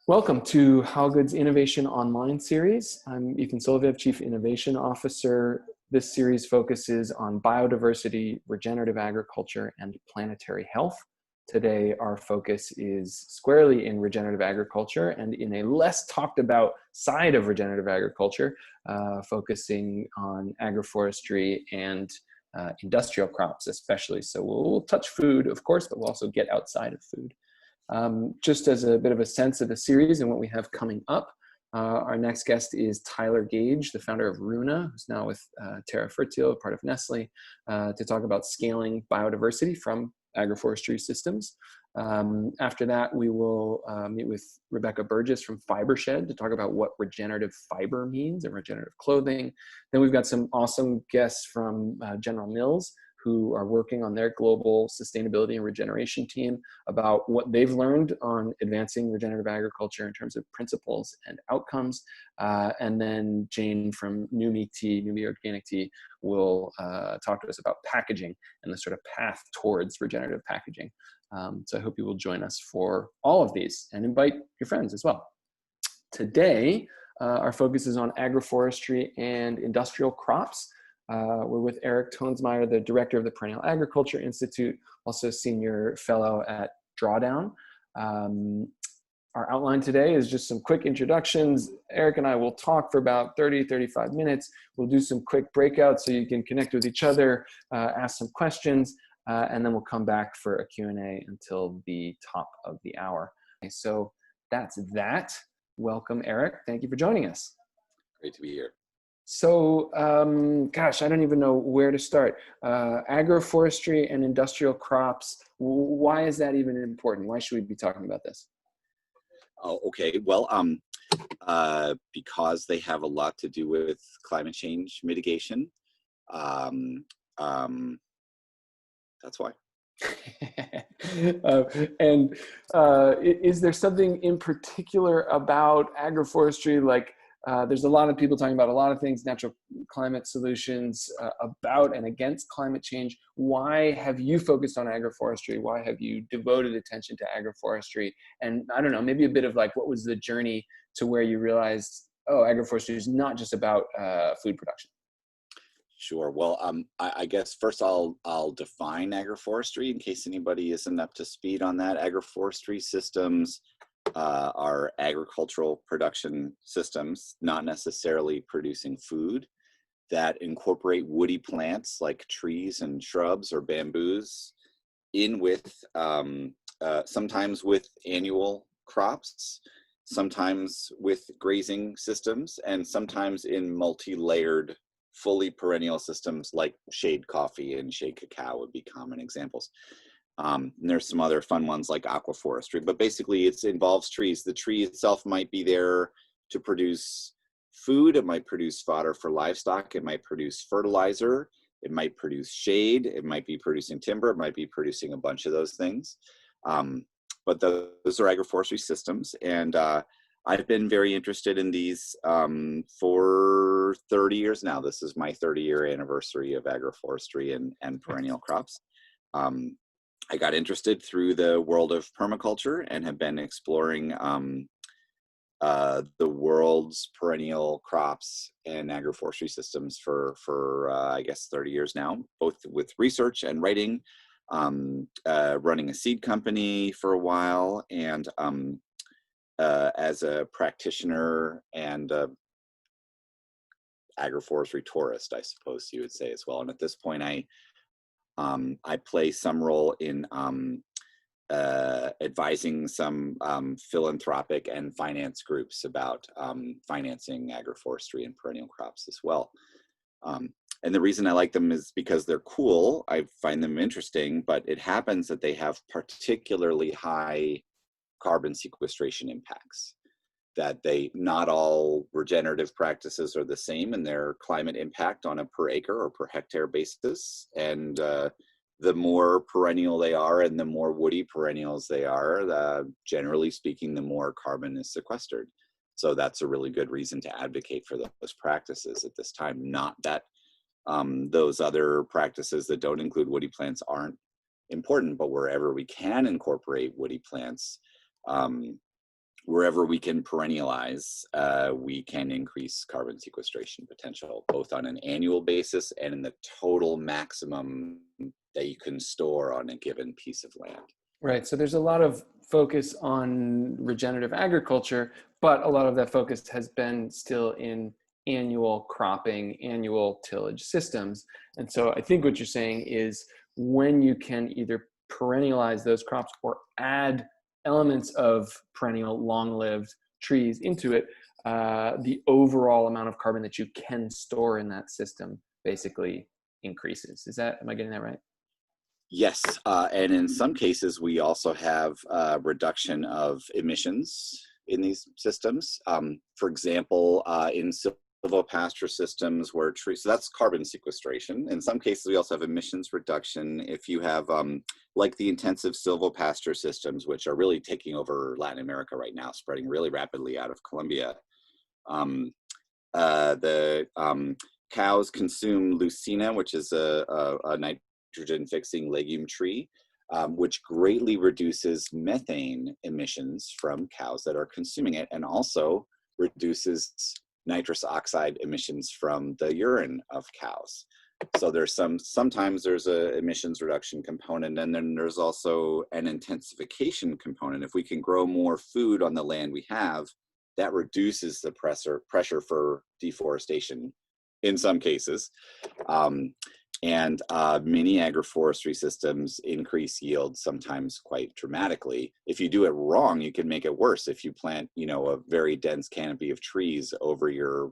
Welcome to How Good's Innovation Online series. I'm Ethan Soloviev, Chief Innovation Officer. This series focuses on biodiversity, regenerative agriculture, and planetary health. Today, our focus is squarely in regenerative agriculture and in a less talked about side of regenerative agriculture, focusing on agroforestry and industrial crops especially. So we'll touch food, of course, but we'll also get outside of food. Just as a bit of a sense of the series and what we have coming up, our next guest is Tyler Gage, the founder of Runa, who's now with Terra Fertil, part of Nestle, to talk about scaling biodiversity from agroforestry systems. After that, we will meet with Rebecca Burgess from Fibershed to talk about what regenerative fiber means and regenerative clothing. Then we've got some awesome guests from General Mills, who are working on their global sustainability and regeneration team about what they've learned on advancing regenerative agriculture in terms of principles and outcomes. And then Jane from Numi Organic Tea, will talk to us about packaging and the sort of path towards regenerative packaging. So I hope you will join us for all of these and invite your friends as well. Today, our focus is on agroforestry and industrial crops. We're with Eric Toensmeier, the director of the Perennial Agriculture Institute, also senior fellow at Drawdown. Our outline today is just some quick introductions. Eric and I will talk for about 30-35 minutes. We'll do some quick breakouts so you can connect with each other, ask some questions, and then we'll come back for a Q&A until the top of the hour. Okay, so that's that. Welcome, Eric. Thank you for joining us. Great to be here. So, gosh, I don't even know where to start. Agroforestry and industrial crops, why is that even important? Why should we be talking about this? Oh, okay. Well, because they have a lot to do with climate change mitigation. That's why. Is there something in particular about agroforestry, like there's a lot of people talking about a lot of things, natural climate solutions, about and against climate change. Why have you focused on agroforestry? Why have you devoted attention to agroforestry? And I don't know, maybe a bit of like, what was the journey to where you realized, oh, agroforestry is not just about food production? Sure. Well, I guess first I'll define agroforestry in case anybody isn't up to speed on that. Agroforestry systems are agricultural production systems, not necessarily producing food, that incorporate woody plants like trees and shrubs or bamboos in with sometimes with annual crops, sometimes with grazing systems, and sometimes in multi-layered fully perennial systems like shade coffee and shade cacao would be common examples. And there's some other fun ones like aquaforestry, but basically it involves trees. The tree itself might be there to produce food. It might produce fodder for livestock. It might produce fertilizer. It might produce shade. It might be producing timber. It might be producing a bunch of those things. But those are agroforestry systems. And I've been very interested in these for 30 years now. This is my 30-year anniversary of agroforestry and perennial crops. I got interested through the world of permaculture and have been exploring the world's perennial crops and agroforestry systems for I guess 30 years now, both with research and writing, running a seed company for a while, and as a practitioner and agroforestry tourist, I suppose you would say as well. And at this point, I play some role in advising some philanthropic and finance groups about financing agroforestry and perennial crops as well. And the reason I like them is because they're cool. I find them interesting, but it happens that they have particularly high carbon sequestration impacts. That not all regenerative practices are the same in their climate impact on a per acre or per hectare basis. And the more perennial they are and the more woody perennials they are, generally speaking, the more carbon is sequestered. So that's a really good reason to advocate for those practices at this time. Not that those other practices that don't include woody plants aren't important, but wherever we can incorporate woody plants, wherever we can perennialize, we can increase carbon sequestration potential, both on an annual basis and in the total maximum that you can store on a given piece of land. Right. So there's a lot of focus on regenerative agriculture, but a lot of that focus has been still in annual cropping, annual tillage systems. And so I think what you're saying is when you can either perennialize those crops or add elements of perennial long-lived trees into it, the overall amount of carbon that you can store in that system basically increases. Am I getting that right? Yes, and in some cases, we also have reduction of emissions in these systems. For example, in silvopasture systems where trees, so that's carbon sequestration. In some cases, we also have emissions reduction if you have, like the intensive silvopasture systems, which are really taking over Latin America right now, spreading really rapidly out of Colombia. The cows consume lucina, which is a nitrogen-fixing legume tree, which greatly reduces methane emissions from cows that are consuming it, and also reduces nitrous oxide emissions from the urine of cows. So there's sometimes there's a emissions reduction component, and then there's also an intensification component. If we can grow more food on the land we have, that reduces the pressure for deforestation in some cases. And many agroforestry systems increase yield sometimes quite dramatically. If you do it wrong, you can make it worse. If you plant, a very dense canopy of trees over your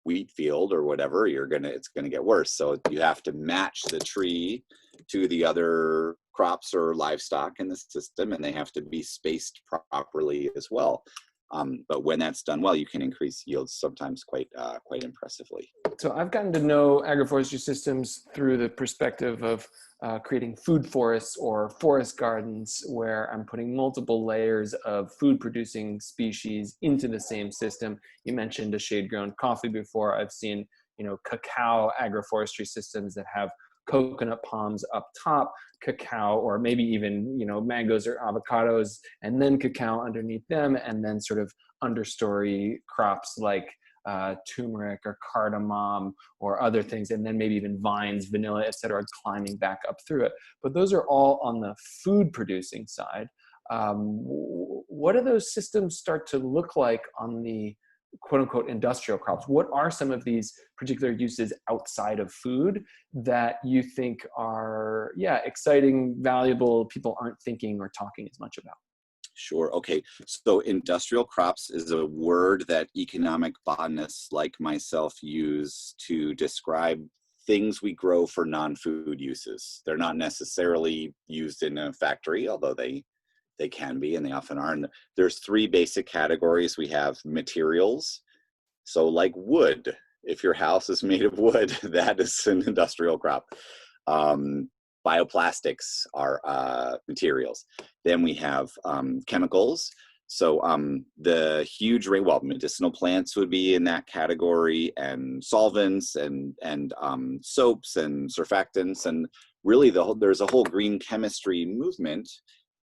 wheat field or whatever, it's gonna get worse. So you have to match the tree to the other crops or livestock in the system, and they have to be spaced properly as well. But when that's done well, you can increase yields sometimes quite impressively. So I've gotten to know agroforestry systems through the perspective of creating food forests or forest gardens, where I'm putting multiple layers of food producing species into the same system. You mentioned a shade grown coffee before. I've seen, cacao agroforestry systems that have coconut palms up top, cacao, or maybe even, mangoes or avocados, and then cacao underneath them, and then sort of understory crops like turmeric or cardamom or other things, and then maybe even vines, vanilla, etc., climbing back up through it. But those are all on the food producing side. What do those systems start to look like on the quote unquote industrial crops? What are some of these particular uses outside of food that you think are, exciting, valuable, people aren't thinking or talking as much about? Sure. Okay. So industrial crops is a word that economic botanists like myself use to describe things we grow for non-food uses. They're not necessarily used in a factory, although they can be, and they often are. And there's three basic categories. We have materials. So like wood, if your house is made of wood, that is an industrial crop. Bioplastics are materials. Then we have chemicals. So the huge range, medicinal plants would be in that category, and solvents and soaps and surfactants, and really there's a whole green chemistry movement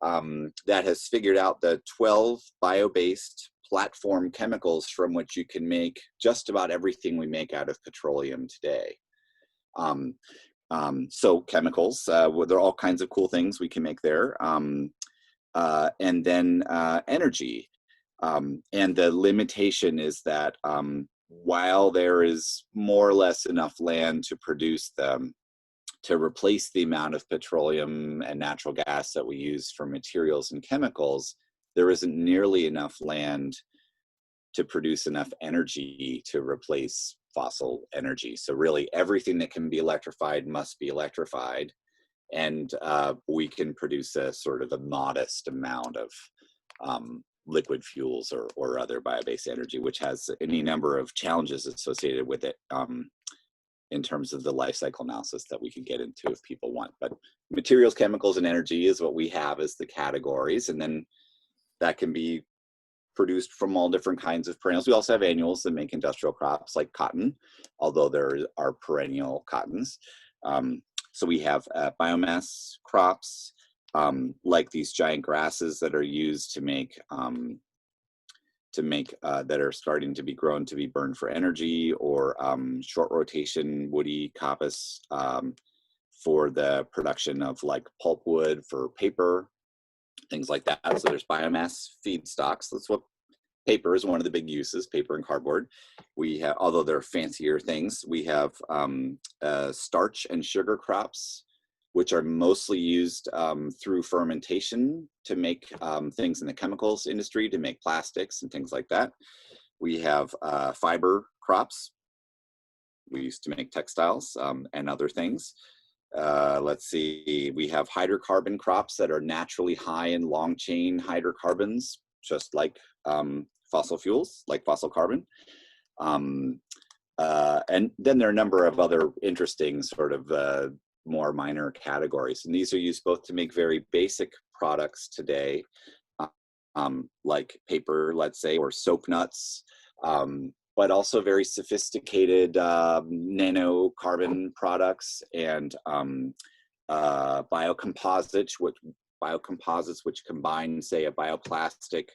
that has figured out the 12 bio-based platform chemicals from which you can make just about everything we make out of petroleum today. So chemicals, there are all kinds of cool things we can make there. And then energy. And the limitation is that while there is more or less enough land to produce them, to replace the amount of petroleum and natural gas that we use for materials and chemicals, there isn't nearly enough land to produce enough energy to replace fossil energy. So really everything that can be electrified must be electrified. And we can produce a sort of a modest amount of liquid fuels or other bio-based energy, which has any number of challenges associated with it in terms of the life cycle analysis that we can get into if people want. But materials, chemicals, and energy is what we have as the categories. And then that can be produced from all different kinds of perennials. We also have annuals that make industrial crops like cotton, although there are perennial cottons. So we have biomass crops, like these giant grasses that are used to make to make that are starting to be grown to be burned for energy, or short rotation woody coppice for the production of like pulpwood for paper, things like that. So there's biomass feedstocks. That's what paper is one of the big uses, paper and cardboard. We have, although they're fancier things, we have starch and sugar crops, which are mostly used through fermentation to make things in the chemicals industry, to make plastics and things like that. We have fiber crops. We used to make textiles and other things. Let's see, we have hydrocarbon crops that are naturally high in long chain hydrocarbons, just like fossil fuels, like fossil carbon. And then there are a number of other interesting sort of more minor categories. And these are used both to make very basic products today, like paper, let's say, or soap nuts, but also very sophisticated nanocarbon products and biocomposites, which combine, say, a bioplastic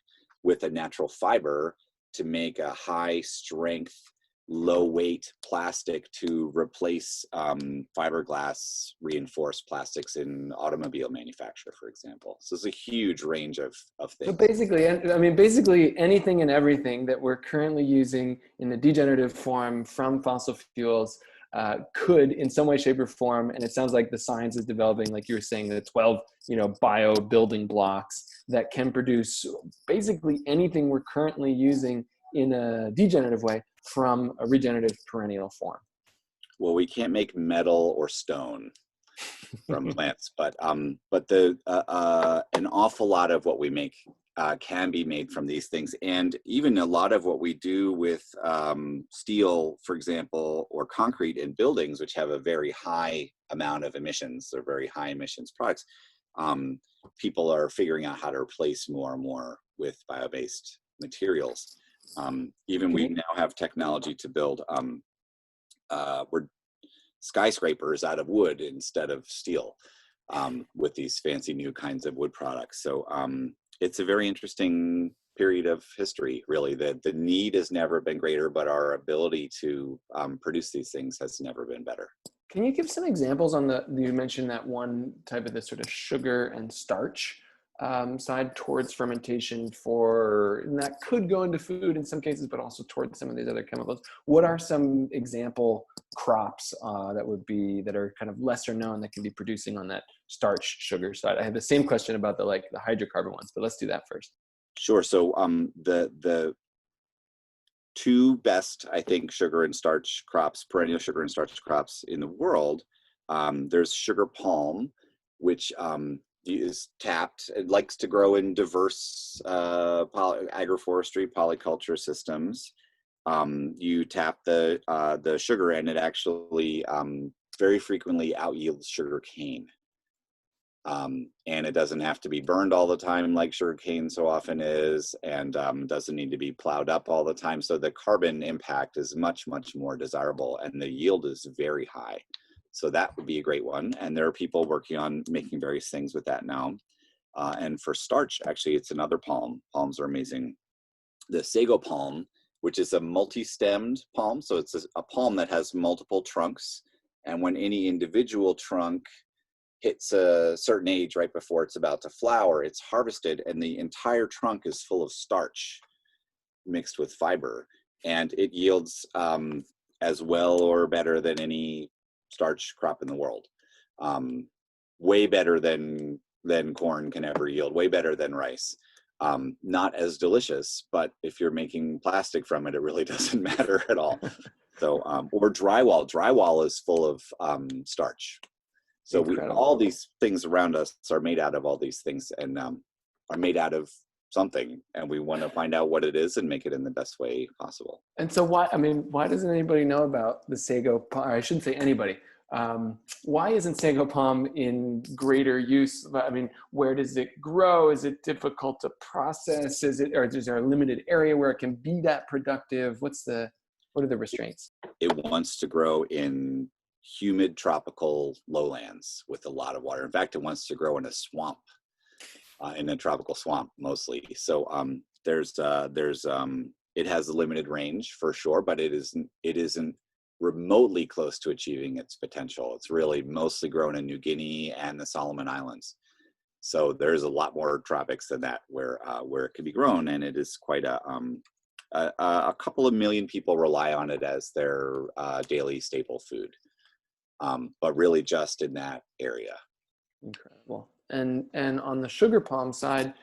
with a natural fiber to make a high strength, low weight plastic to replace fiberglass reinforced plastics in automobile manufacture, for example. So it's a huge range of things. So basically, I mean, basically anything and everything that we're currently using in the degenerative form from fossil fuels could in some way, shape, or form, and it sounds like the science is developing, like you were saying, the 12, bio building blocks that can produce basically anything we're currently using in a degenerative way from a regenerative perennial form. Well, we can't make metal or stone from plants, but the an awful lot of what we make can be made from these things, and even a lot of what we do with steel, for example, or concrete in buildings, which have a very high amount of emissions, or very high emissions products. People are figuring out how to replace more and more with bio-based materials. Even we now have technology to build we're skyscrapers out of wood instead of steel with these fancy new kinds of wood products. So it's a very interesting period of history, really. The need has never been greater, but our ability to produce these things has never been better. Can you give some examples on you mentioned that one type of this sort of sugar and starch side towards fermentation and that could go into food in some cases, but also towards some of these other chemicals. What are some example crops that are kind of lesser known that can be producing on that starch sugar side? I have the same question about the hydrocarbon ones, but let's do that first. Sure. So the two best, I think, sugar and starch crops, perennial sugar and starch crops in the world, there's sugar palm, which is tapped. It likes to grow in diverse agroforestry polyculture systems. You tap the sugar, and it actually very frequently out yields sugar cane. And it doesn't have to be burned all the time like sugar cane so often is, and doesn't need to be plowed up all the time. So the carbon impact is much, much more desirable, and the yield is very high. So that would be a great one. And there are people working on making various things with that now. And for starch, actually, it's another palm. Palms are amazing. The sago palm, which is a multi-stemmed palm. So it's a palm that has multiple trunks. And when any individual trunk hits a certain age right before it's about to flower, it's harvested, and the entire trunk is full of starch mixed with fiber. And it yields as well or better than any starch crop in the world. Way better than corn can ever yield, way better than rice. Not as delicious, but if you're making plastic from it, it really doesn't matter at all. So, or drywall. Drywall is full of starch. So all these things around us are made out of all these things, and are made out of something, and we want to find out what it is and make it in the best way possible. And so why doesn't anybody know about the sago palm? I shouldn't say anybody. Why isn't sago palm in greater use? I mean, where does it grow? Is it difficult to process? Is there a limited area where it can be that productive? What are the restraints? It wants to grow in humid tropical lowlands with a lot of water. In fact, it wants to grow in a swamp, in a tropical swamp mostly. So it has a limited range for sure, but it isn't remotely close to achieving its potential. It's really mostly grown in New Guinea and the Solomon Islands. So there's a lot more tropics than that where it can be grown, and it is quite a couple of million people rely on it as their daily staple food, but really just in that area. Incredible. And on the sugar palm side,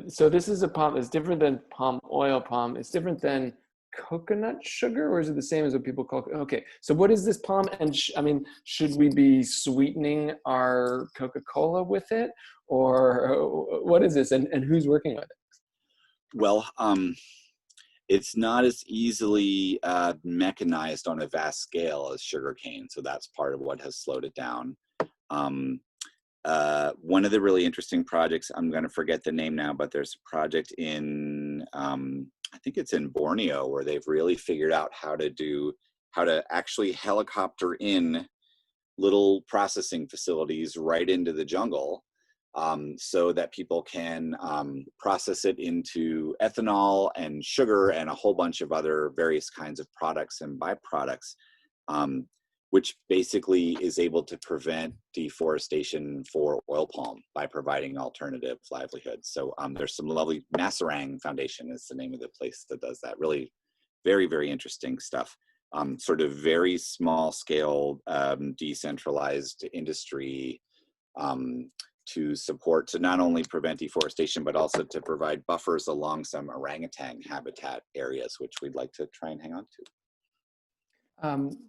so this is a palm that's different than palm oil palm. It's different than coconut sugar, or is it the same as what people call? Okay, so what is this palm? And I mean, should we be sweetening our Coca-Cola with it, or what is this? And who's working with it? Well, it's not as easily mechanized on a vast scale as sugarcane, so that's part of what has slowed it down. One of the really interesting projects, I'm going to forget the name now, but there's a project in, I think it's in Borneo, where they've really figured out how to actually helicopter in little processing facilities right into the jungle, so that people can process it into ethanol and sugar and a whole bunch of other various kinds of products and byproducts, which basically is able to prevent deforestation for oil palm by providing alternative livelihoods. So there's some lovely, Masarang Foundation is the name of the place that does that. Really very, very interesting stuff. Sort of very small scale, decentralized industry to not only prevent deforestation, but also to provide buffers along some orangutan habitat areas, which we'd like to try and hang on to.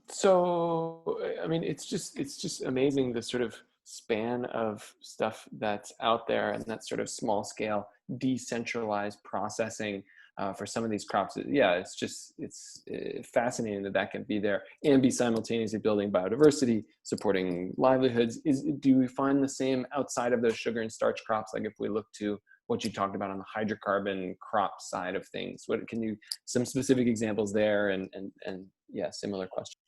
So, I mean, it's just amazing the sort of span of stuff that's out there, and that sort of small scale decentralized processing for some of these crops. Yeah, it's fascinating that can be there and be simultaneously building biodiversity, supporting livelihoods. Do we find the same outside of those sugar and starch crops? Like if we look to what you talked about on the hydrocarbon crop side of things, some specific examples there, and yeah, similar question.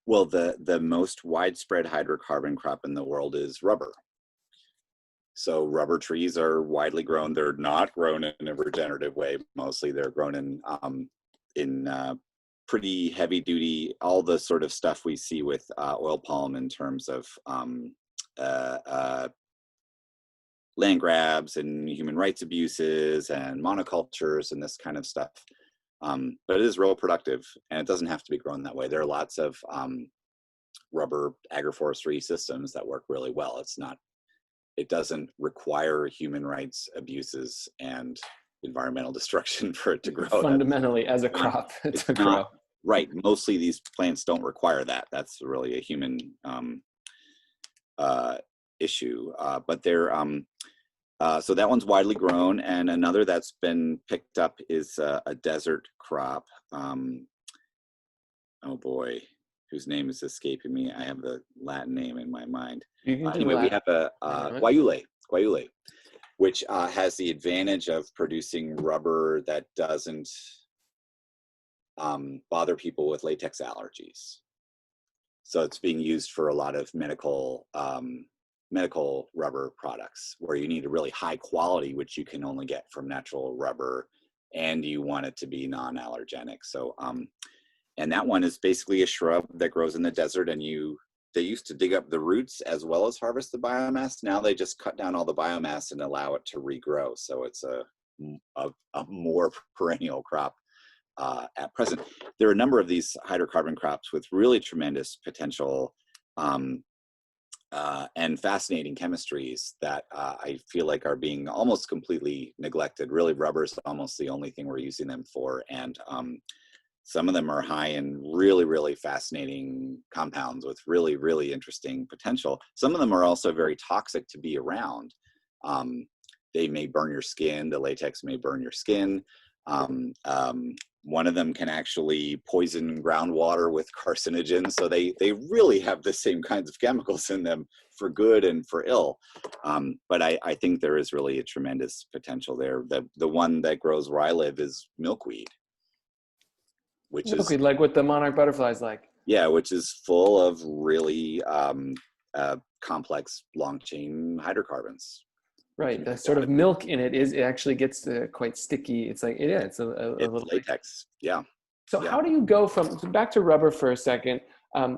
Well, the most widespread hydrocarbon crop in the world is rubber. So rubber trees are widely grown. They're not grown in a regenerative way. Mostly they're grown in pretty heavy duty, all the sort of stuff we see with oil palm in terms of land grabs and human rights abuses and monocultures and this kind of stuff. But it is real productive, and it doesn't have to be grown that way. There are lots of rubber agroforestry systems that work really well. It doesn't require human rights abuses and environmental destruction for it to grow. Fundamentally, as a crop to grow. Right. Mostly these plants don't require that. That's really a human issue. But they're so that one's widely grown, and another that's been picked up is a desert crop. Oh boy, whose name is escaping me. I have the Latin name in my mind. Anyway, we have a guayule, which has the advantage of producing rubber that doesn't bother people with latex allergies. So it's being used for a lot of medical rubber products where you need a really high quality, which you can only get from natural rubber, and you want it to be non-allergenic. So, and that one is basically a shrub that grows in the desert, and they used to dig up the roots as well as harvest the biomass. Now they just cut down all the biomass and allow it to regrow. So it's a more perennial crop at present. There are a number of these hydrocarbon crops with really tremendous potential and fascinating chemistries that I feel like are being almost completely neglected. Really, rubber is almost the only thing we're using them for. And some of them are high in really, really fascinating compounds with really, really interesting potential. Some of them are also very toxic to be around. They may burn your skin. The latex may burn your skin. One of them can actually poison groundwater with carcinogens. So they really have the same kinds of chemicals in them for good and for ill. But I think there is really a tremendous potential there. The one that grows where I live is milkweed, which is like what the monarch butterflies like. Yeah, which is full of really complex long chain hydrocarbons. Right. The sort of milk in it it actually gets quite sticky. It's like, yeah, it's a It's little. latex. Yeah. So Yeah. how do you go from, so back to rubber for a second,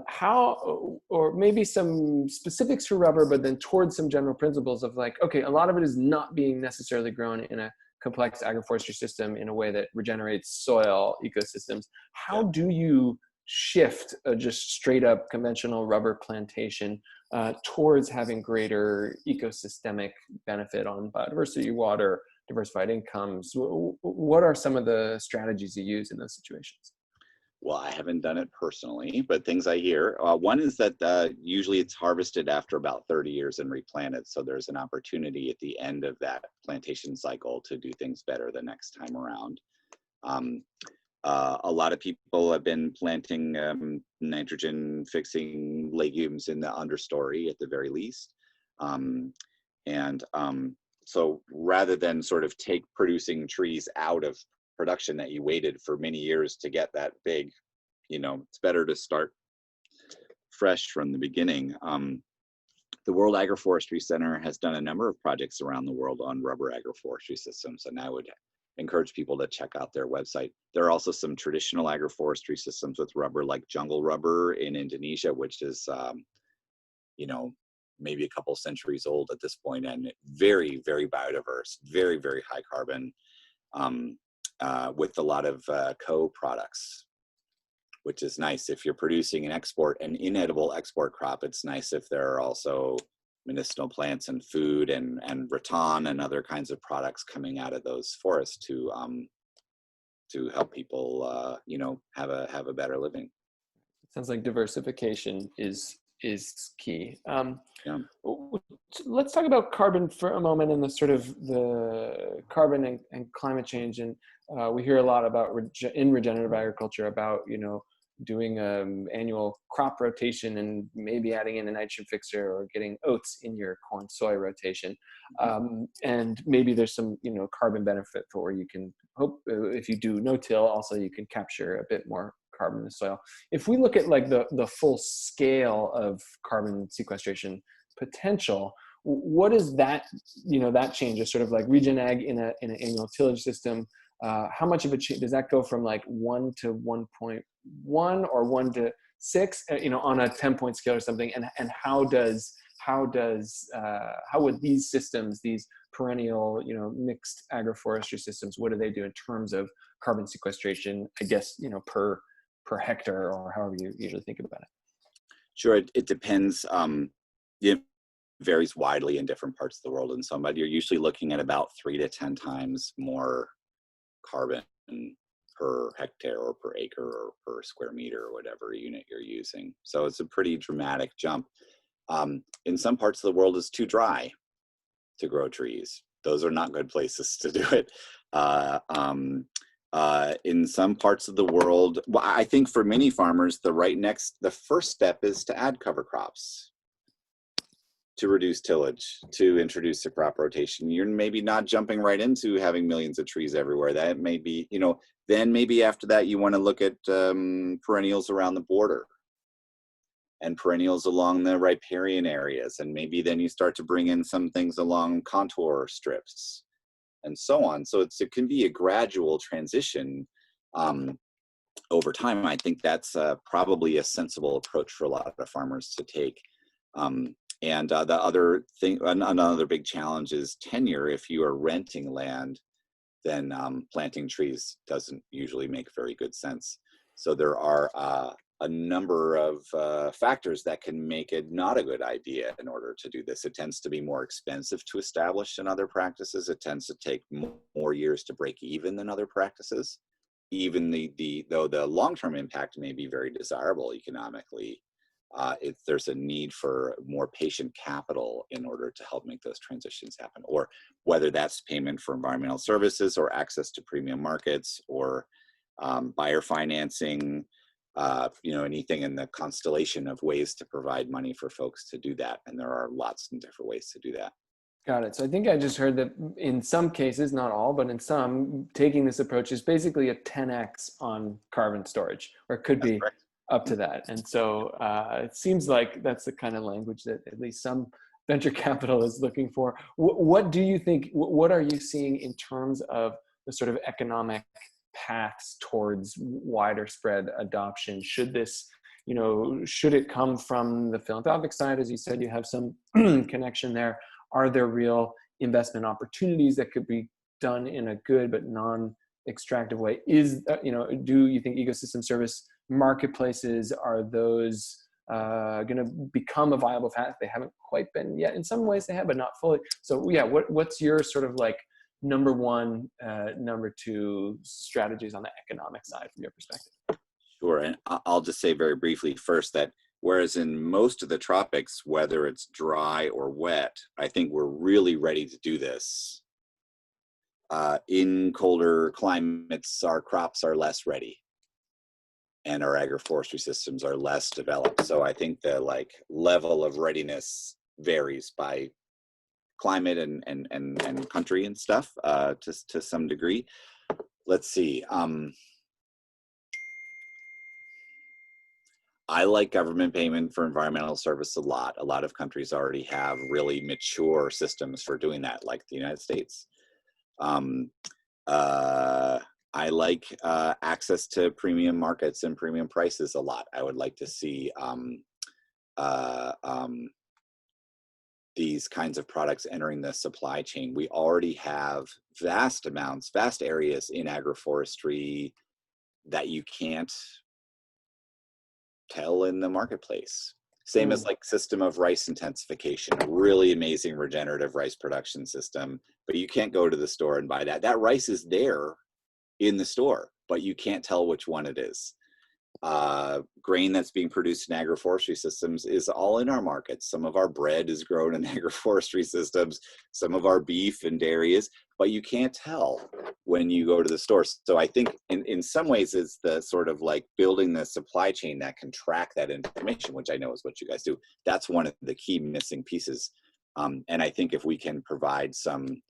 how, or maybe some specifics for rubber, but then towards some general principles of like, okay, a lot of it is not being necessarily grown in a complex agroforestry system in a way that regenerates soil ecosystems. How Yeah. do you shift a just straight up conventional rubber plantation towards having greater ecosystemic benefit on biodiversity, water, diversified incomes? What are some of the strategies you use in those situations? Well, I haven't done it personally, but things I hear. One is that usually it's harvested after about 30 years and replanted. So there's an opportunity at the end of that plantation cycle to do things better the next time around. Um, a lot of people have been planting nitrogen fixing legumes in the understory at the very least. Um, and so rather than sort of take producing trees out of production that you waited for many years to get that big, it's better to start fresh from the beginning. The World Agroforestry Center has done a number of projects around the world on rubber agroforestry systems, and I would encourage people to check out their website. There are also some traditional agroforestry systems with rubber, like jungle rubber in Indonesia, which is, maybe a couple centuries old at this point, and very, very biodiverse, very, very high carbon, with a lot of co-products, which is nice. If you're producing an inedible export crop, it's nice if there are also medicinal plants and food and rattan and other kinds of products coming out of those forests to help people, have a better living. Sounds like diversification is key. Yeah. Let's talk about carbon for a moment and the sort of the carbon and climate change. And we hear a lot about in regenerative agriculture about, doing annual crop rotation and maybe adding in a nitrogen fixer or getting oats in your corn soy rotation. And maybe there's some, carbon benefit for where you can hope if you do no-till, also you can capture a bit more carbon in the soil. If we look at like the full scale of carbon sequestration potential, what is that, that change is sort of like regen ag in an annual tillage system? How much of a change does that go from like 1 to 1.1 or 1 to 6, on a 10-point scale or something? And how would these systems, these perennial, mixed agroforestry systems, what do they do in terms of carbon sequestration, I guess, per hectare, or however you usually think about it? Sure, it depends. It varies widely in different parts of the world. And so, but you're usually looking at about 3 to 10 times more carbon per hectare or per acre or per square meter or whatever unit you're using. So it's a pretty dramatic jump. In some parts of the world, it's too dry to grow trees. Those are not good places to do it. In some parts of the world, well, I think for many farmers, the first step is to add cover crops, to reduce tillage, to introduce a crop rotation. You're maybe not jumping right into having millions of trees everywhere. That may be, then maybe after that you want to look at perennials around the border and perennials along the riparian areas. And maybe then you start to bring in some things along contour strips and so on. So it can be a gradual transition over time. I think that's probably a sensible approach for a lot of farmers to take. And the other thing, another big challenge is tenure. If you are renting land, then planting trees doesn't usually make very good sense. So there are a number of factors that can make it not a good idea in order to do this. It tends to be more expensive to establish than other practices. It tends to take more years to break even than other practices. Even though the long-term impact may be very desirable economically, there's a need for more patient capital in order to help make those transitions happen, or whether that's payment for environmental services or access to premium markets or buyer financing, anything in the constellation of ways to provide money for folks to do that. And there are lots of different ways to do that. Got it. So I think I just heard that in some cases, not all, but in some, taking this approach is basically a 10x on carbon storage, or it could That's be correct. up to that. And so it seems like that's the kind of language that at least some venture capital is looking for. What do you think, what are you seeing in terms of the sort of economic paths towards wider spread adoption? Should this, should it come from the philanthropic side? As you said, you have some connection there. Are there real investment opportunities that could be done in a good but non-extractive way? Do you think ecosystem service marketplaces, are those going to become a viable path? They haven't quite been yet. In some ways they have, but not fully. So yeah, what's your sort of like number one, number two strategies on the economic side from your perspective? Sure, and I'll just say very briefly first that whereas in most of the tropics, whether it's dry or wet, I think we're really ready to do this. In colder climates, our crops are less ready, and our agroforestry systems are less developed. So I think the level of readiness varies by climate and country and stuff to some degree. Let's see. I like government payment for environmental service a lot. A lot of countries already have really mature systems for doing that, like the United States. I like access to premium markets and premium prices a lot. I would like to see these kinds of products entering the supply chain. We already have vast areas in agroforestry that you can't tell in the marketplace. Same as like system of rice intensification, a really amazing regenerative rice production system, but you can't go to the store and buy that. That rice is there in the store, but you can't tell which one it is. Grain that's being produced in agroforestry systems is all in our markets. Some of our bread is grown in agroforestry systems, some of our beef and dairy is, but you can't tell when you go to the store. So I think in some ways it's the sort of like building the supply chain that can track that information, which I know is what you guys do. That's one of the key missing pieces. And I think if we can provide some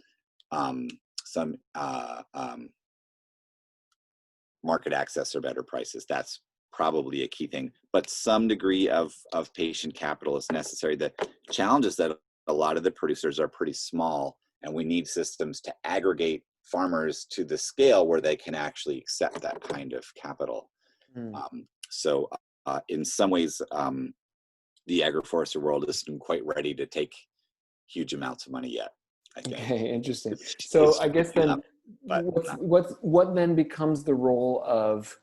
market access or better prices, that's probably a key thing, but some degree of patient capital is necessary. The challenge is that a lot of the producers are pretty small, and we need systems to aggregate farmers to the scale where they can actually accept that kind of capital. So in some ways, the agroforestry world isn't quite ready to take huge amounts of money yet, I think. Okay, interesting. So I guess then what then becomes the role of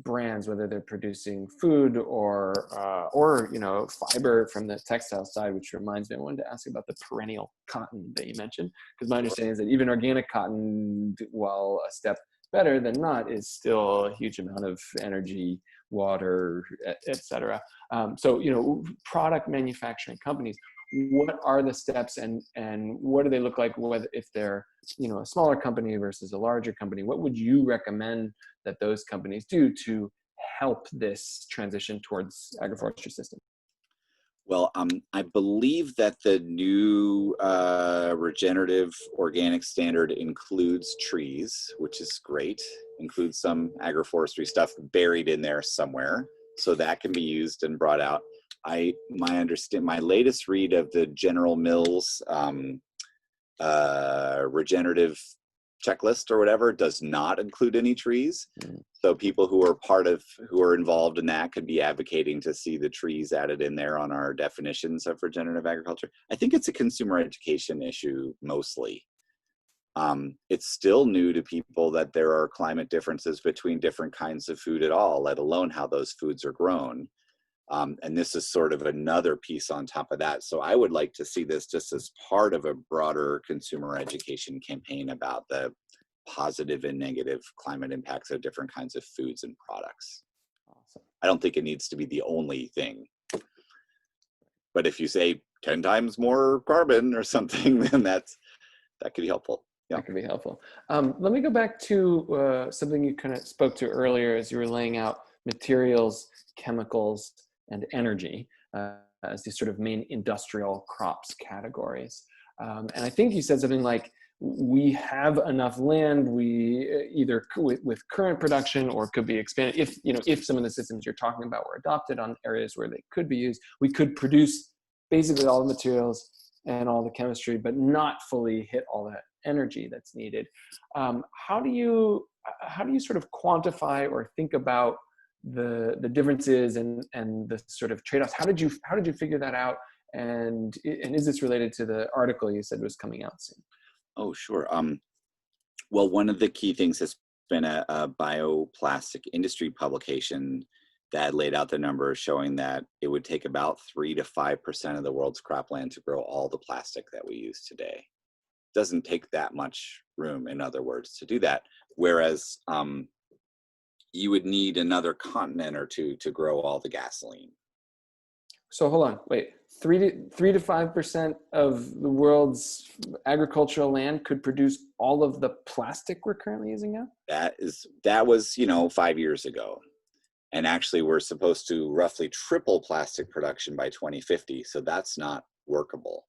brands, whether they're producing food or fiber from the textile side, which reminds me, I wanted to ask you about the perennial cotton that you mentioned, because my understanding is that even organic cotton, while a step better than not, is still a huge amount of energy, water, etc. So product manufacturing companies, what are the steps and what do they look like, whether if they're a smaller company versus a larger company? What would you recommend that those companies do to help this transition towards agroforestry system? Well, I believe that the new regenerative organic standard includes trees, which is great, includes some agroforestry stuff buried in there somewhere, so that can be used and brought out. My latest read of the General Mills regenerative checklist or whatever does not include any trees. So people who are involved in that could be advocating to see the trees added in there on our definitions of regenerative agriculture. I think it's a consumer education issue mostly. It's still new to people that there are climate differences between different kinds of food at all, let alone how those foods are grown. And this is sort of another piece on top of that. So I would like to see this just as part of a broader consumer education campaign about the positive and negative climate impacts of different kinds of foods and products. Awesome. I don't think it needs to be the only thing. But if you say 10 times more carbon or something, then that could be helpful. Yeah. That could be helpful. Let me go back to something you kind of spoke to earlier as you were laying out materials, chemicals, and energy as these sort of main industrial crops categories. And I think you said something like, we have enough land, we either with current production or could be expanded. If some of the systems you're talking about were adopted on areas where they could be used, we could produce basically all the materials and all the chemistry, but not fully hit all that energy that's needed. How do you sort of quantify or think about the differences and the sort of trade-offs? How did you figure that out? And is this related to the article you said was coming out soon? Oh, sure. Well, one of the key things has been a bioplastic industry publication that laid out the numbers showing that it would take about 3 to 5% of the world's cropland to grow all the plastic that we use today. Doesn't take that much room, in other words, to do that. Whereas you would need another continent or two to grow all the gasoline. So hold on, wait. 3 to 5% of the world's agricultural land could produce all of the plastic we're currently using now? That was 5 years ago. And actually, we're supposed to roughly triple plastic production by 2050. So that's not workable.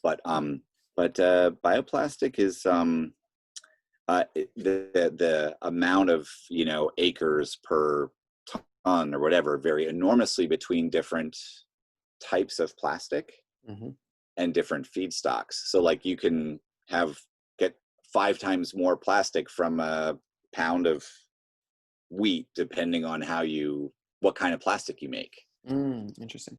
But bioplastic is the amount of acres per ton or whatever vary enormously between different types of plastic and different feedstocks. So like you can get 5 times more plastic from a pound of wheat depending on what kind of plastic you make. Interesting.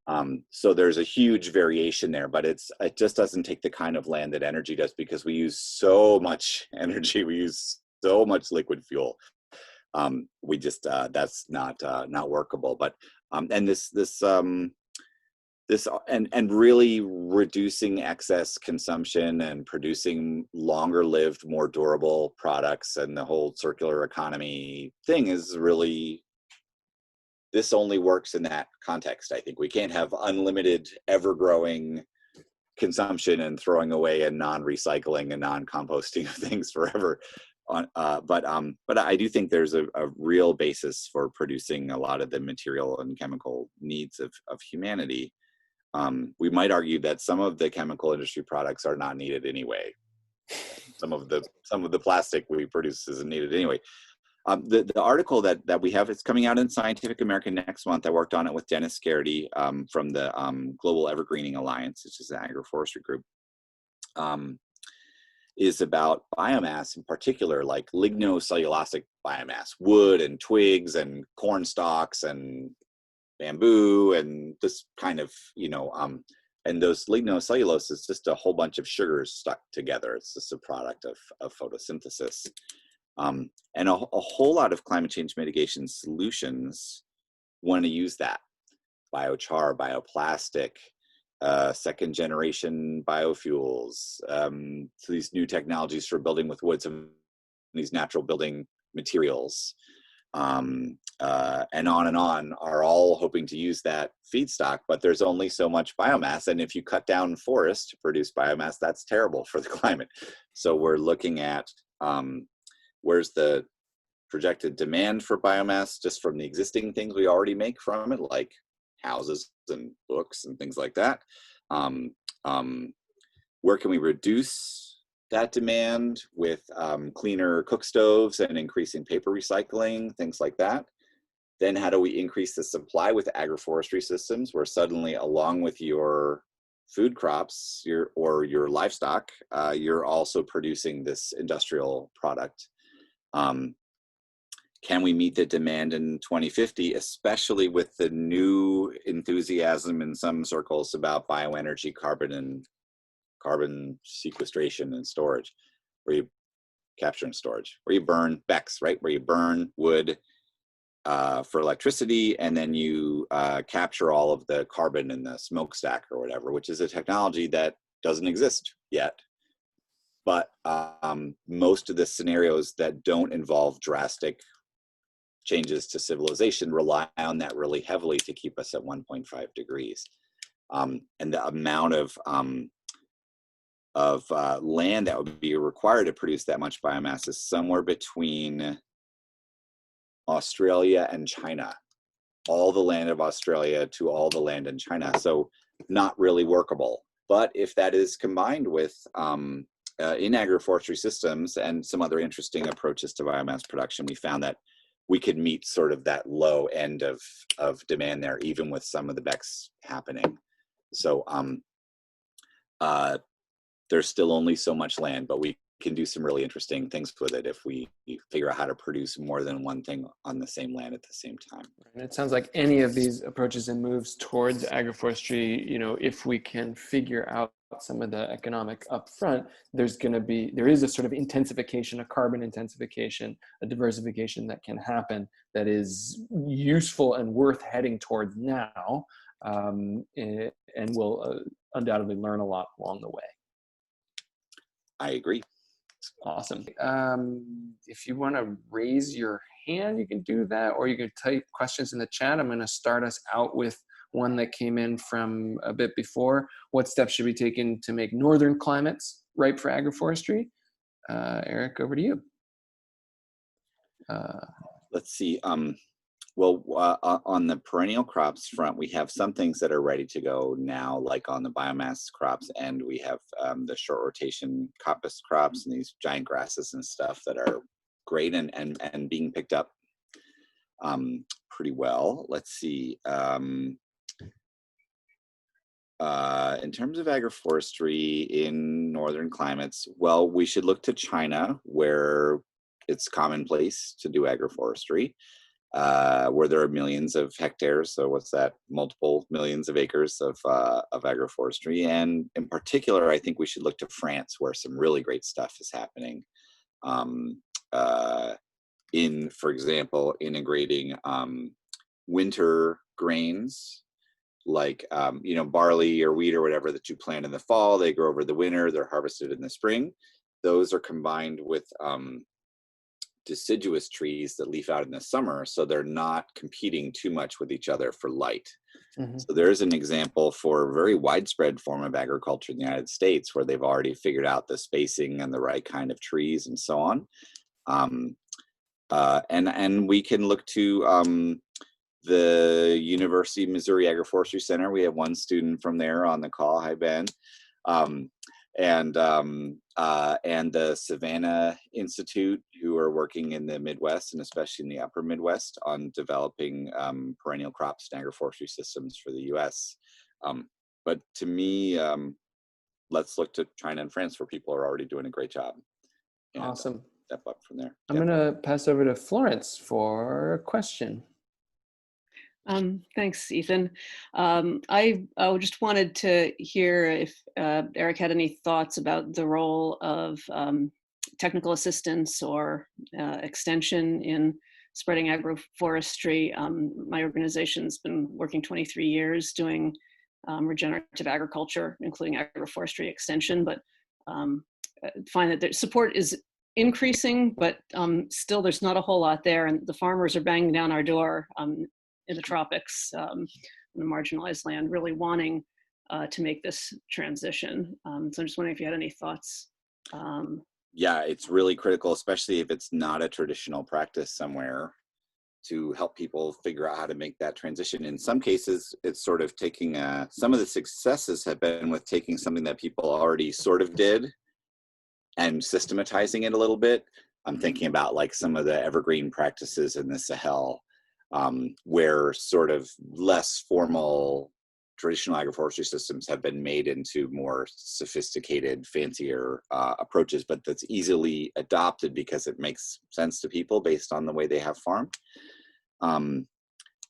So there's a huge variation there, but it just doesn't take the kind of land that energy does, because we use so much energy, we use so much liquid fuel. We just that's not workable. But and this and really reducing excess consumption and producing longer lived, more durable products, and the whole circular economy thing is really, this only works in that context. I think we can't have unlimited, ever-growing consumption and throwing away and non-recycling and non-composting of things forever. But I do think there's a real basis for producing a lot of the material and chemical needs of humanity. We might argue that some of the chemical industry products are not needed anyway. Some of the plastic we produce isn't needed anyway. The article that we have, it's coming out in Scientific American next month. I worked on it with Dennis Garrity from the Global Evergreening Alliance, which is an agroforestry group, is about biomass in particular, like lignocellulosic biomass, wood and twigs and corn stalks and bamboo and this kind of, and those lignocellulose is just a whole bunch of sugars stuck together. It's just a product of photosynthesis. And a whole lot of climate change mitigation solutions want to use that. Biochar, bioplastic, second generation biofuels, so these new technologies for building with wood, some these natural building materials, and on are all hoping to use that feedstock, but there's only so much biomass. And if you cut down forests to produce biomass, that's terrible for the climate. So we're looking at where's the projected demand for biomass just from the existing things we already make from it, like houses and books and things like that. Where can we reduce that demand with cleaner cook stoves and increasing paper recycling, things like that? Then how do we increase the supply with agroforestry systems, where suddenly, along with your food crops, your livestock, you're also producing this industrial product? Can we meet the demand in 2050, especially with the new enthusiasm in some circles about bioenergy, carbon sequestration and storage, where you capture and storage, where you burn BECCS, right? Where you burn wood for electricity, and then you capture all of the carbon in the smokestack or whatever, which is a technology that doesn't exist yet. But most of the scenarios that don't involve drastic changes to civilization rely on that really heavily to keep us at 1.5 degrees. And the amount of land that would be required to produce that much biomass is somewhere between Australia and China. All the land of Australia to all the land in China. So not really workable. But if that is combined with in agroforestry systems and some other interesting approaches to biomass production, we found that we could meet sort of that low end of demand there, even with some of the BECCS happening. So there's still only so much land, but we can do some really interesting things with it if we figure out how to produce more than one thing on the same land at the same time. And it sounds like any of these approaches and moves towards agroforestry, you know, if we can figure out some of the economic upfront, there is a sort of intensification, a carbon intensification, a diversification that can happen that is useful and worth heading towards now, and we'll undoubtedly learn a lot along the way. I agree. Awesome. If you want to raise your hand, you can do that, or you can type questions in the chat. I'm going to start us out with one that came in from a bit before. What steps should be taken to make northern climates ripe for agroforestry? Eric, over to you. Let's see. Well, on the perennial crops front, we have some things that are ready to go now, like on the biomass crops, and we have the short rotation coppice crops and these giant grasses and stuff that are great and being picked up pretty well. Let's see. In terms of agroforestry in northern climates, well, we should look to China, where it's commonplace to do agroforestry. Where there are millions of hectares, so what's that, multiple millions of acres of agroforestry. And in particular, I think we should look to France, where some really great stuff is happening in, for example, integrating winter grains like barley or wheat or whatever that you plant in the fall. They grow over the winter, they're harvested in the spring. Those are combined with deciduous trees that leaf out in the summer, so they're not competing too much with each other for light. Mm-hmm. So there's an example for a very widespread form of agriculture in the United States where they've already figured out the spacing and the right kind of trees and so on. And we can look to the University of Missouri Agroforestry Center. We have one student from there on the call. Hi, Ben. And the Savannah Institute, who are working in the Midwest and especially in the upper Midwest on developing perennial crops and agroforestry systems for the US. But to me, let's look to China and France, where people are already doing a great job. And, awesome. Step up from there. I'm going to pass over to Florence for a question. Thanks, Ethan. I just wanted to hear if Eric had any thoughts about the role of technical assistance or extension in spreading agroforestry. My organization's been working 23 years doing regenerative agriculture, including agroforestry extension, but find that the support is increasing, but still there's not a whole lot there, and the farmers are banging down our door in the tropics, in the marginalized land, really wanting to make this transition. So I'm just wondering if you had any thoughts. Yeah, it's really critical, especially if it's not a traditional practice somewhere, to help people figure out how to make that transition. In some cases, it's sort of taking some of the successes have been with taking something that people already sort of did and systematizing it a little bit. I'm thinking about like some of the evergreen practices in the Sahel, where sort of less formal traditional agroforestry systems have been made into more sophisticated, fancier approaches, but that's easily adopted because it makes sense to people based on the way they have farmed.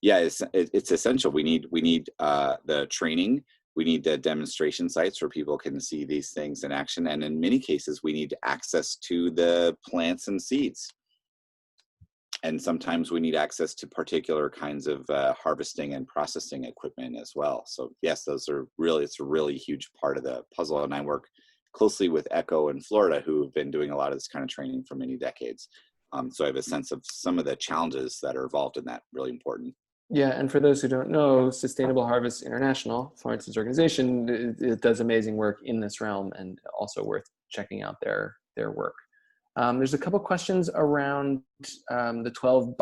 Yeah, it's essential. We need the training. We need the demonstration sites where people can see these things in action. And in many cases, we need access to the plants and seeds. And sometimes we need access to particular kinds of harvesting and processing equipment as well. So yes, it's a really huge part of the puzzle. And I work closely with ECHO in Florida, who have been doing a lot of this kind of training for many decades. So I have a sense of some of the challenges that are involved in that, really important. Yeah, and for those who don't know, Sustainable Harvest International, Florence's organization, it does amazing work in this realm, and also worth checking out their work. There's a couple questions around the 12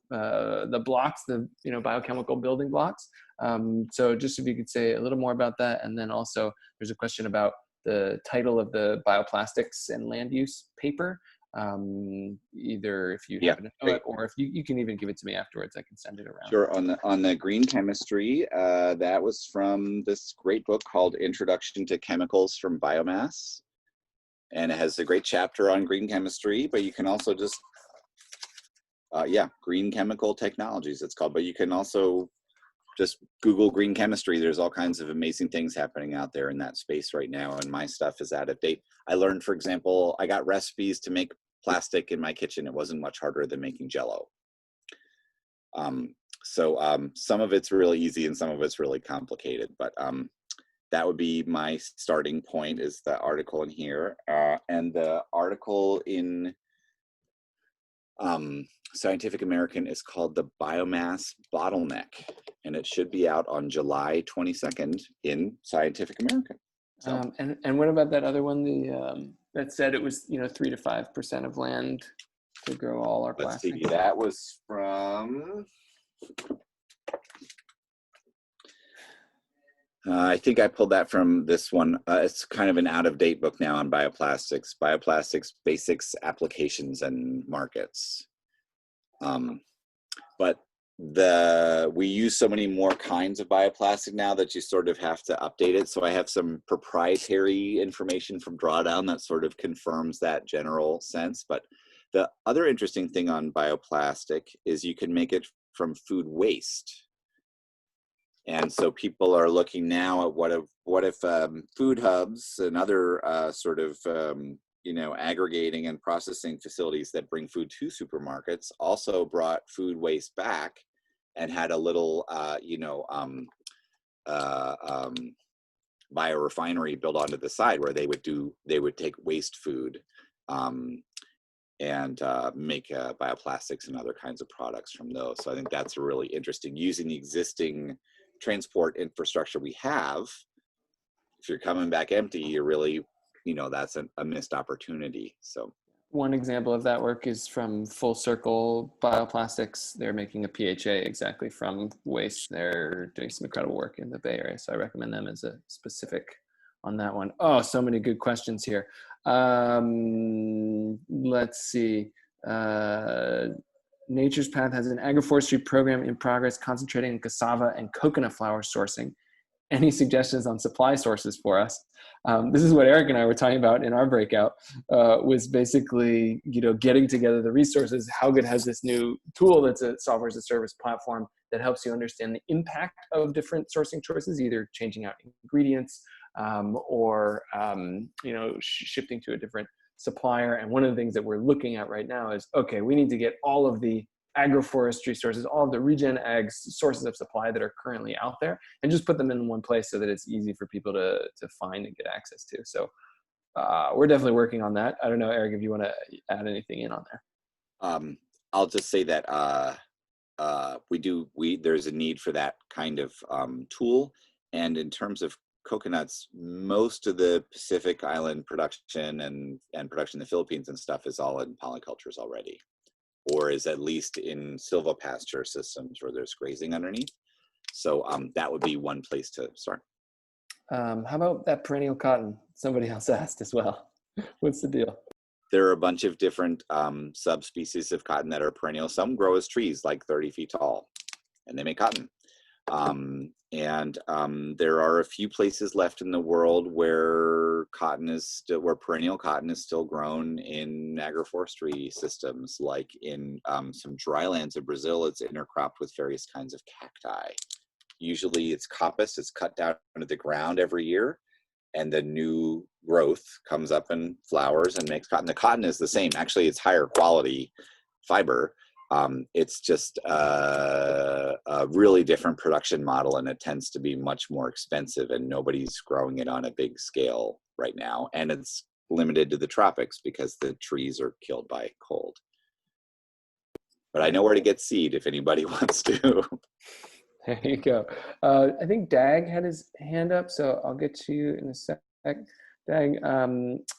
the blocks, the biochemical building blocks. So just if you could say a little more about that, and then also there's a question about the title of the bioplastics and land use paper. either if you Yeah, happen to know it, or if you can even give it to me afterwards, I can send it around. Sure. On the green chemistry, that was from this great book called Introduction to Chemicals from Biomass. And it has a great chapter on green chemistry, but you can also just, green chemical technologies it's called, but you can also just Google green chemistry. There's all kinds of amazing things happening out there in that space right now, and my stuff is out of date. I learned, for example, I got recipes to make plastic in my kitchen. It wasn't much harder than making Jell-O. Some of it's really easy and some of it's really complicated, but that would be my starting point, is the article in here. And the article in Scientific American is called The Biomass Bottleneck, and it should be out on July 22nd in Scientific American. So, and what about that other one, that said it was 3 to 5% of land to grow all our plastic? let's see, that was from, I think I pulled that from this one. It's kind of an out-of-date book now on bioplastics, basics, applications, and markets. But we use so many more kinds of bioplastic now that you sort of have to update it. So I have some proprietary information from Drawdown that sort of confirms that general sense. But the other interesting thing on bioplastic is you can make it from food waste. And so people are looking now at what if food hubs and other aggregating and processing facilities that bring food to supermarkets also brought food waste back and had a little biorefinery built onto the side where they would take waste food and make bioplastics and other kinds of products from those. So I think that's really interesting, using the existing transport infrastructure we have. If you're coming back empty, you're really, that's a missed opportunity. So one example of that work is from Full Circle Bioplastics. They're making a PHA exactly from waste. They're doing some incredible work in the Bay Area, so I recommend them as a specific on that one. Oh, so many good questions here. Let's see. Nature's Path has an agroforestry program in progress concentrating on cassava and coconut flour sourcing. Any suggestions on supply sources for us? This is what Eric and I were talking about in our breakout, was basically, getting together the resources. HowGood has this new tool that's a software as a service platform that helps you understand the impact of different sourcing choices, either changing out ingredients or shifting to a different supplier. And one of the things that we're looking at right now is, okay, we need to get all of the agroforestry sources, all of the regen ag sources of supply that are currently out there, and just put them in one place so that it's easy for people to find and get access to. So we're definitely working on that. I don't know, Eric, if you want to add anything in on there. I'll just say that there's a need for that kind of tool. And in terms of coconuts, most of the Pacific Island production and production in the Philippines and stuff is all in polycultures already, or is at least in silvopasture systems where there's grazing underneath. So that would be one place to start. How about that perennial cotton? Somebody else asked as well. What's the deal? There are a bunch of different subspecies of cotton that are perennial. Some grow as trees, like 30 feet tall, and they make cotton. There are a few places left in the world where perennial cotton is still grown in agroforestry systems, like in some drylands of Brazil. It's intercropped with various kinds of cacti. Usually it's coppice. It's cut down into the ground every year, and the new growth comes up and flowers and makes cotton. The cotton is the same. Actually, it's higher quality fiber. It's just a really different production model, and it tends to be much more expensive, and nobody's growing it on a big scale right now. And it's limited to the tropics because the trees are killed by cold. But I know where to get seed if anybody wants to. There you go. I think Dag had his hand up, so I'll get to you in a sec. Dag,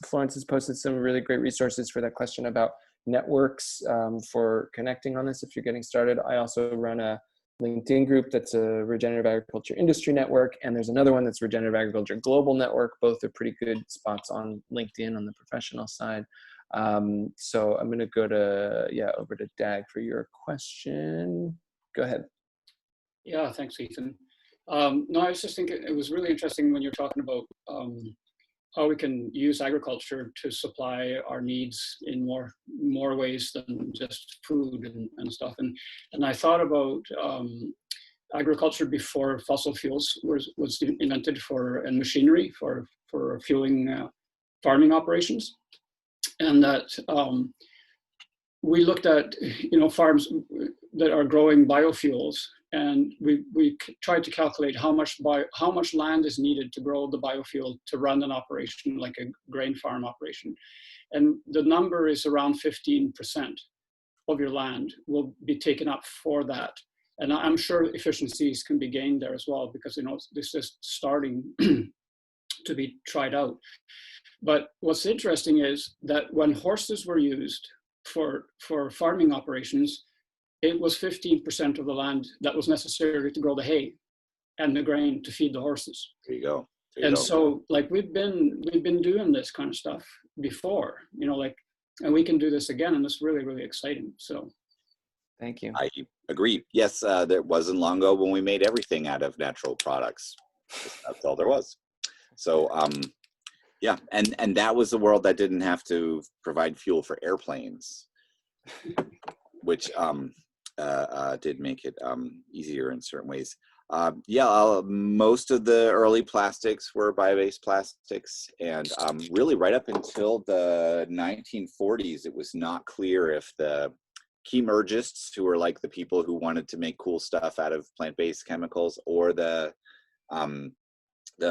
Florence has posted some really great resources for that question about networks for connecting on this if you're getting started. I also run a LinkedIn group that's a Regenerative Agriculture Industry Network, and there's another one that's Regenerative Agriculture Global Network. Both are pretty good spots on LinkedIn on the professional side. So I'm going to go to, over to Dag for your question. Go ahead. Yeah, thanks, Ethan. No, I was just thinking it was really interesting when you're talking about how we can use agriculture to supply our needs in more ways than just food and stuff. And I thought about agriculture before fossil fuels was invented and machinery for fueling farming operations, and that we looked at farms that are growing biofuels, and we tried to calculate how much land is needed to grow the biofuel to run an operation like a grain farm operation, and the number is around 15% of your land will be taken up for that. And I'm sure efficiencies can be gained there as well, because this is starting to be tried out. But what's interesting is that when horses were used for farming operations, it was 15% of the land that was necessary to grow the hay and the grain to feed the horses. There you go. So like we've been doing this kind of stuff before, and we can do this again, and it's really, really exciting. So thank you. I agree. Yes, there wasn't long ago when we made everything out of natural products. That's all there was. So yeah, and that was the world that didn't have to provide fuel for airplanes, which did make it easier in certain ways. Most of the early plastics were bio-based plastics, and really right up until the 1940s, it was not clear if the chemergists, who were like the people who wanted to make cool stuff out of plant-based chemicals, or the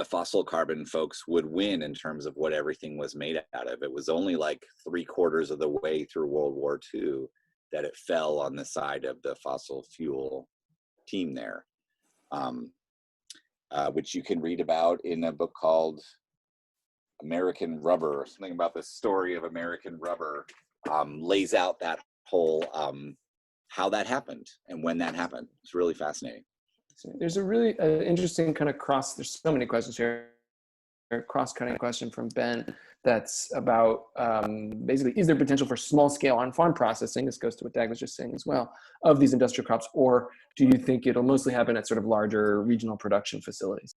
fossil carbon folks would win in terms of what everything was made out of. It was only like 3/4 of the way through World War II that it fell on the side of the fossil fuel team there, which you can read about in a book called American Rubber. Something about the story of American Rubber lays out that whole how that happened and when that happened. It's really fascinating. There's a really interesting kind of there's so many questions here, cross-cutting question from Ben that's about basically, is there potential for small-scale on-farm processing? This goes to what Dag was just saying as well, of these industrial crops, or do you think it'll mostly happen at sort of larger regional production facilities?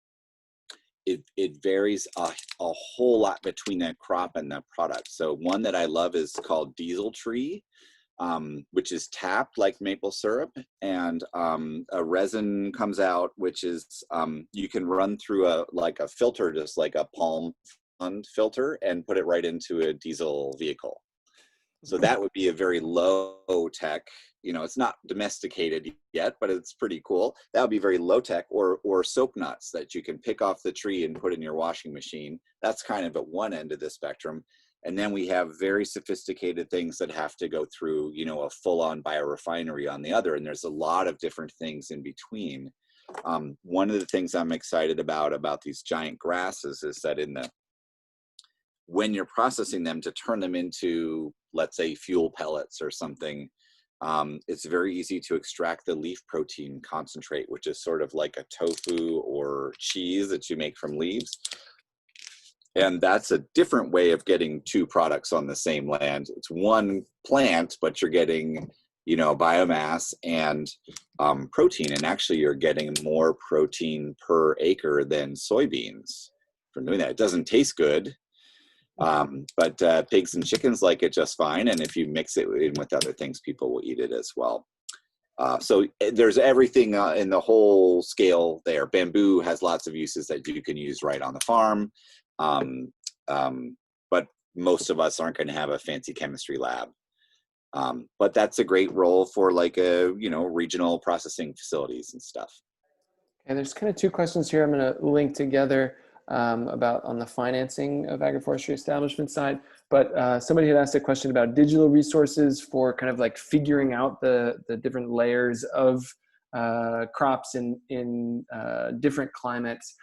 It varies a whole lot between the crop and the product. So one that I love is called Diesel Tree, which is tapped like maple syrup, and a resin comes out, which is you can run through a filter, just like a palm fund filter, and put it right into a diesel vehicle. So that would be a very low tech, it's not domesticated yet, but it's pretty cool. That would be very low tech. Or soap nuts that you can pick off the tree and put in your washing machine. That's kind of at one end of the spectrum. And then we have very sophisticated things that have to go through, a full-on biorefinery on the other. And there's a lot of different things in between. One of the things I'm excited about these giant grasses is that when you're processing them to turn them into, let's say, fuel pellets or something, it's very easy to extract the leaf protein concentrate, which is sort of like a tofu or cheese that you make from leaves. And that's a different way of getting two products on the same land. It's one plant, but you're getting, biomass and protein. And actually, you're getting more protein per acre than soybeans from doing that. It doesn't taste good, but pigs and chickens like it just fine. And if you mix it in with other things, people will eat it as well. So there's everything in the whole scale there. Bamboo has lots of uses that you can use right on the farm. But most of us aren't going to have a fancy chemistry lab. But that's a great role for regional processing facilities and stuff. And there's kind of two questions here I'm going to link together about on the financing of agroforestry establishment side. But somebody had asked a question about digital resources for kind of like figuring out the different layers of crops in different climates.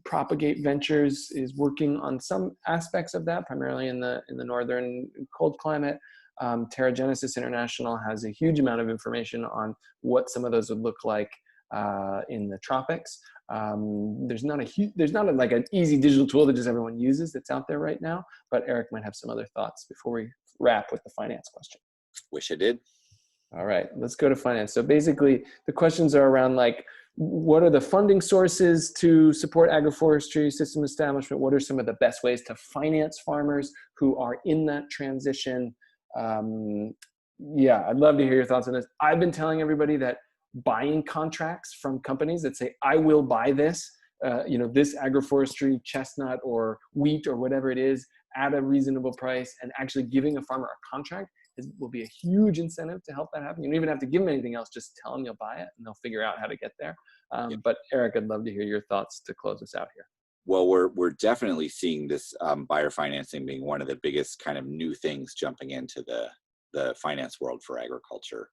Propagate Ventures is working on some aspects of that, primarily in the northern cold climate. Terragenesis International has a huge amount of information on what some of those would look like in the tropics. There's not like an easy digital tool that just everyone uses that's out there right now, but Eric might have some other thoughts before we wrap with the finance question. Wish I did. All right, let's go to finance. So basically the questions are around like, what are the funding sources to support agroforestry system establishment? What are some of the best ways to finance farmers who are in that transition? Yeah, I'd love to hear your thoughts on this. I've been telling everybody that buying contracts from companies that say, I will buy this, this agroforestry chestnut or wheat or whatever it is at a reasonable price, and actually giving a farmer a contract will be a huge incentive to help that happen. You don't even have to give them anything else, just tell them you'll buy it and they'll figure out how to get there. But Eric, I'd love to hear your thoughts to close us out here. Well, we're definitely seeing this buyer financing being one of the biggest kind of new things jumping into the finance world for agriculture.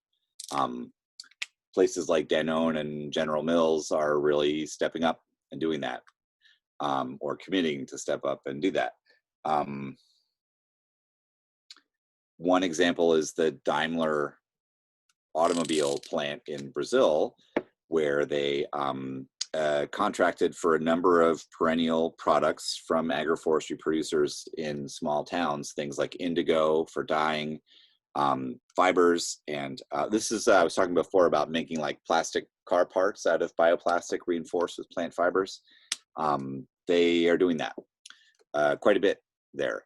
Places like Danone and General Mills are really stepping up and doing that, or committing to step up and do that. One example is the Daimler automobile plant in Brazil, where they contracted for a number of perennial products from agroforestry producers in small towns, things like indigo for dyeing, fibers, and this is, I was talking before about making like plastic car parts out of bioplastic reinforced with plant fibers. They are doing that quite a bit there.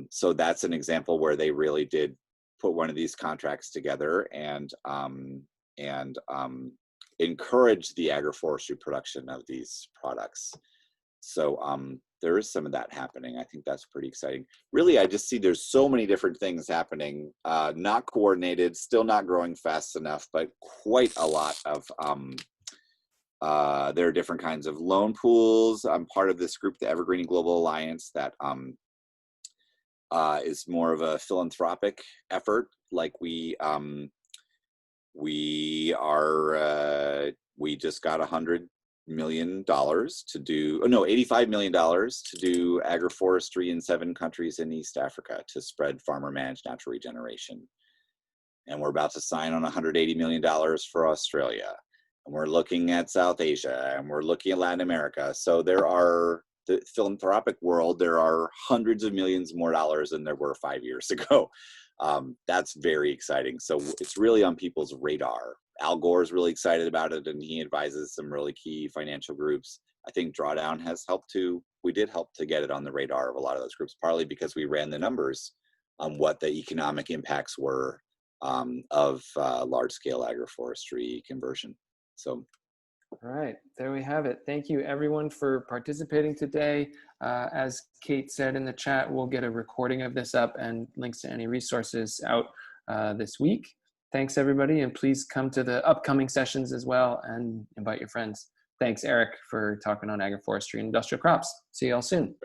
So that's an example where they really did put one of these contracts together and encourage the agroforestry production of these products. So there is some of that happening. I think that's pretty exciting. Really, I just see there's so many different things happening, not coordinated, still not growing fast enough, but quite a lot of, there are different kinds of loan pools. I'm part of this group, the Evergreen Global Alliance, that is more of a philanthropic effort. Like we just got $100 million to do, $85 million to do agroforestry in 7 countries in East Africa to spread farmer managed natural regeneration. And we're about to sign on $180 million for Australia. And we're looking at South Asia, and we're looking at Latin America. So there are, the philanthropic world, there are hundreds of millions more dollars than there were 5 years ago. That's very exciting. So it's really on people's radar. Al Gore is really excited about it, and he advises some really key financial groups. I think Drawdown has helped we did help to get it on the radar of a lot of those groups, partly because we ran the numbers on what the economic impacts were of large-scale agroforestry conversion. So. All right, there we have it. Thank you everyone for participating today. As Kate said in the chat, we'll get a recording of this up and links to any resources out this week. Thanks everybody, and please come to the upcoming sessions as well and invite your friends. Thanks Eric for talking on agroforestry and industrial crops. See you all soon.